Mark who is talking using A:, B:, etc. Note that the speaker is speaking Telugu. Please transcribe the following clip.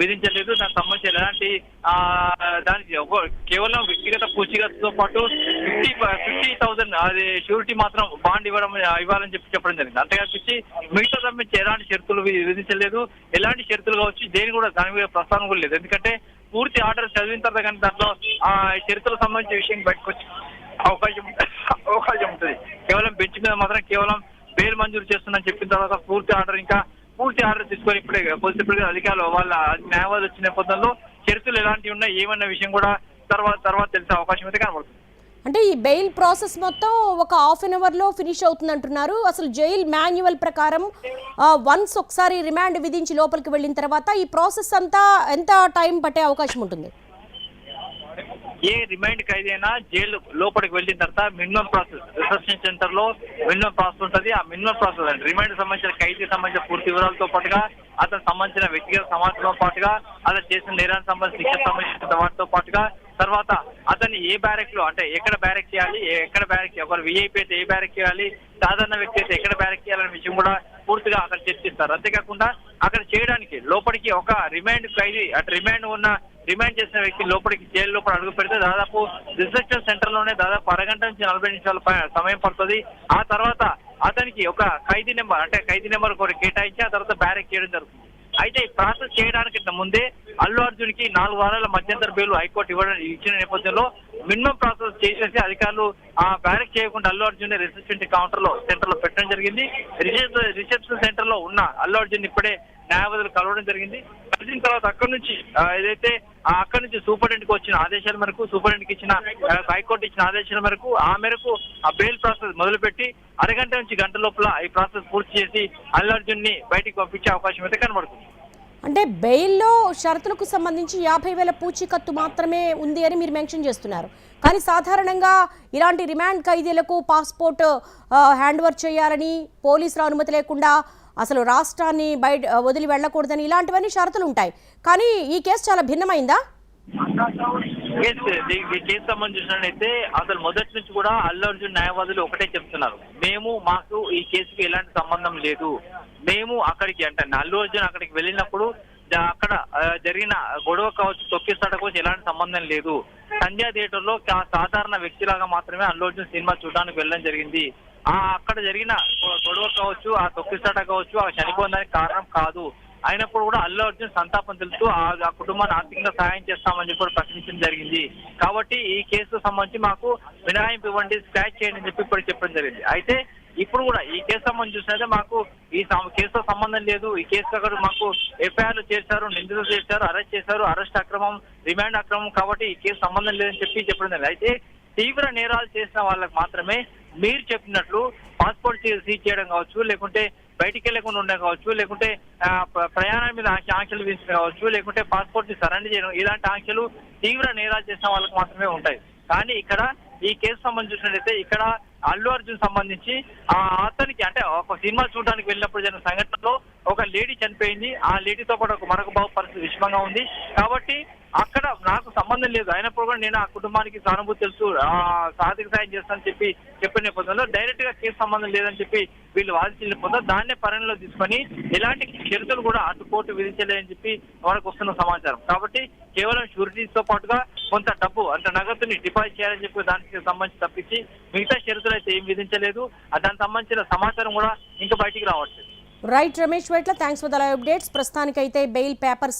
A: విధించలేదు. దానికి సంబంధించి ఎలాంటి దానికి కేవలం వ్యక్తిగత పూచీకత్తుతో పాటు 50,000 అది షూరిటీ మాత్రం బాండ్ ఇవ్వాలని చెప్పడం జరిగింది. అంతేకాపించి మిగతా సంబంధించి ఎలాంటి షరతులు విధించలేదు. ఎలాంటి షరతులు కావచ్చు దేని కూడా దాని మీద ప్రస్తావన కూడా లేదు. ఎందుకంటే పూర్తి ఆర్డర్ చదివిన తర్వాత కానీ దాంట్లో షరతులకు సంబంధించిన విషయం బయటకు వచ్చి అవకాశం ఉంటుంది. కేవలం బెంచ్ మీద మాత్రం కేవలం బెయిల్ మంజూరు చేస్తుందని చెప్పిన తర్వాత పూర్తి ఆర్డర్ తీసుకొని ఇప్పుడే అధికారులు వాళ్ళ న్యాయవాదులు వచ్చిన నేపథ్యంలో షరతులు ఎలాంటివి ఉన్నాయి ఏమన్న విషయం కూడా తర్వాత తెలిసే అవకాశం అయితే కనబడుతుంది.
B: అంటే ఈ బెయిల్ ప్రాసెస్ మొత్తం ఒక హాఫ్ అన్ అవర్ లో ఫినిష్ అవుతుంది అంటున్నారు. అసలు జైల్ మాన్యువల్ ప్రకారం వన్స్ ఒకసారి రిమాండ్ విధించి లోపలికి వెళ్ళిన తర్వాత ఈ ప్రాసెస్ అంతా ఎంత టైం పట్టే అవకాశం ఉంటుంది?
A: ఏ రిమైండ్ ఖైదైనా జైలు లోపలికి వెళ్ళిన తర్వాత మినిమం ప్రాసెస్ రిసెప్షన్ సెంటర్ లో మినిమం ప్రాసెస్ ఉంటుంది. ఆ మినిమం ప్రాసెస్ అంటే రిమైండ్ సంబంధించిన ఖైదీకి సంబంధించిన పూర్తి వివరాలతో పాటుగా అతనికి సంబంధించిన వ్యక్తిగత సమాచారంతో పాటుగా అతను చేసిన నేరానికి సంబంధించిన శిక్షకు సంబంధించిన వాటితో పాటుగా తర్వాత అతన్ని ఏ బ్యారెక్ లో అంటే ఎక్కడ బ్యారెక్ చేయాలి, ఎక్కడ బ్యారెక్ ఒకరు విఐపీ అయితే ఏ బ్యారెక్ చేయాలి, సాధారణ వ్యక్తి అయితే ఎక్కడ బ్యారెక్ చేయాలనే విషయం కూడా పూర్తిగా అక్కడ చర్చిస్తారు. అంతేకాకుండా అక్కడ చేయడానికి లోపలికి ఒక రిమాండ్ ఖైదీ అటు రిమాండ్ చేసిన వ్యక్తి లోపలికి జైలు లోపల అడుగు పెడితే దాదాపు రిసెప్షన్ సెంటర్ లోనే దాదాపు అరగంట నుంచి 40 నిమిషాల సమయం పడుతుంది. ఆ తర్వాత అతనికి ఒక ఖైదీ నెంబర్ ఒకటి కేటాయించి ఆ తర్వాత బ్యారెక్ చేయడం జరుగుతుంది. అయితే ఈ ప్రాసెస్ చేయడానికి ముందే అల్లు అర్జున్ కి 4 వారాల మధ్యంతర బెయిల్ హైకోర్టు ఇచ్చిన నేపథ్యంలో మినిమం ప్రాసెస్ చేసేసి అధికారులు బ్యారెక్ చేయకుండా అల్లు అర్జున్ రిసెప్షన్ సెంటర్ లో పెట్టడం జరిగింది. రిసెప్షన్ సెంటర్ లో ఉన్న అల్లు అర్జున్ ఇప్పుడే న్యాయవాదులు కలవడం జరిగింది. కలిసిన తర్వాత అక్కడి నుంచి సూపరింటెండెంట్ వచ్చిన ఆదేశాల మేరకు సూపరింటెండెంట్ ఇచ్చిన హైకోర్టు ఇచ్చిన ఆదేశాల మేరకు ఆ బెయిల్ ప్రాసెస్ మొదలుపెట్టి అరగంట నుంచి గంట లోపల ఈ ప్రాసెస్ పూర్తి చేసి అల్లు అర్జున్ ని బయటికి పంపించే అవకాశం అయితే కనబడుతుంది.
B: అంటే బెయిల్లో షరతులకు సంబంధించి 50,000 పూచీకత్తు మాత్రమే ఉంది అని మీరు మెన్షన్ చేస్తున్నారు. కానీ సాధారణంగా ఇలాంటి రిమాండ్ ఖైదీలకు పాస్పోర్ట్ హ్యాండ్ ఓవర్ చేయాలని, పోలీసుల అనుమతి లేకుండా అసలు రాష్ట్రాన్ని వదిలి వెళ్ళకూడదని ఇలాంటివన్నీ షరతులు ఉంటాయి. కానీ ఈ కేసు చాలా భిన్నమైందా?
A: ఈ కేసు సంబంధించినట్లయితే అసలు మొదటి నుంచి కూడా అల్లు అర్జున్ న్యాయవాదులు ఒకటే చెప్తున్నారు, మాకు ఈ కేసుకి ఎలాంటి సంబంధం లేదు. మేము అక్కడికి అంటే అల్లు అర్జున్ అక్కడికి వెళ్ళినప్పుడు అక్కడ జరిగిన గొడవ కావచ్చు, తొక్కిస్తాడ కావచ్చు ఎలాంటి సంబంధం లేదు. సంధ్యా థియేటర్ లో సాధారణ వ్యక్తిలాగా మాత్రమే అల్లు అర్జున్ సినిమా చూడడానికి వెళ్ళడం జరిగింది. అక్కడ జరిగిన గొడవ కావచ్చు, ఆ తొక్కిస్తాట కావచ్చు, ఆ చనిపోవడానికి కారణం కాదు. అయినప్పుడు కూడా అల్లు అర్జున్ సంతాపం తెలుస్తూ ఆ కుటుంబాన్ని ఆర్థికంగా సహాయం చేస్తామని చెప్పి కూడా ప్రకటించడం జరిగింది. కాబట్టి ఈ కేసుకు సంబంధించి మాకు మినహాయింపు ఇవ్వండి, స్క్రాచ్ చేయండి అని చెప్పి ఇప్పుడు చెప్పడం జరిగింది. అయితే ఇప్పుడు కూడా ఈ కేసు సంబంధించి చూసినట్టే మాకు ఈ కేసుతో సంబంధం లేదు. ఈ కేసు అక్కడ మాకు ఎఫ్ఐఆర్లు చేశారు, నిందితులు చేశారు, అరెస్ట్ చేశారు, అరెస్ట్ అక్రమం, రిమాండ్ అక్రమం, కాబట్టి ఈ కేసు సంబంధం లేదని చెప్పడం జరిగింది. అయితే తీవ్ర నేరాలు చేసిన వాళ్ళకి మాత్రమే మీరు చెప్పినట్లు పాస్పోర్ట్ సీజ్ చేయడం కావచ్చు, లేకుంటే బయటికి వెళ్లకుండా ఉండడం కావచ్చు, లేకుంటే ప్రయాణం మీద ఆంక్షలు విధించడం కావచ్చు, లేకుంటే పాస్పోర్ట్ ని సరెండర్ చేయడం, ఇలాంటి ఆంక్షలు తీవ్ర నేరాలు చేసిన వాళ్ళకి మాత్రమే ఉంటాయి. కానీ ఇక్కడ ఈ కేసు సంబంధించినట్లయితే ఇక్కడ అల్లు అర్జున్ సంబంధించి అతనికి అంటే ఒక సినిమా చూడడానికి వెళ్ళినప్పుడు జరిగిన సంఘటనలో ఒక లేడీ చనిపోయింది. ఆ లేడీతో పాటు మరొక బాబు పరిస్థితి విషమంగా ఉంది. కాబట్టి అక్కడ నాకు సంబంధం లేదు, అయినప్పుడు కూడా నేను ఆ కుటుంబానికి సానుభూతి తెలుసు, ఆర్థిక సాయం చేస్తానని చెప్పిన నేపథ్యంలో డైరెక్ట్ గా కేసు సంబంధం లేదని చెప్పి వీళ్ళు వాదించిన నేపథ్యంలో దాన్నే పరిగణలో తీసుకొని ఎలాంటి షరతులు కూడా అటు కోర్టు విధించలేదని చెప్పి మనకు వస్తున్న సమాచారం. కాబట్టి కేవలం షూరిటీతో పాటుగా కొంత డబ్బు అంటే నగదుని డిపాజిట్ చేయాలని చెప్పి దానికి సంబంధించి తప్పించి మిగతా షరతులు అయితే ఏం విధించలేదు. దానికి సంబంధించిన సమాచారం కూడా ఇంకా బయటికి రావట్లేదు.
B: Right Ramesh Vaitla, thanks for the live updates. ప్రస్తుతానికైతే బెయిల్ పేపర్స్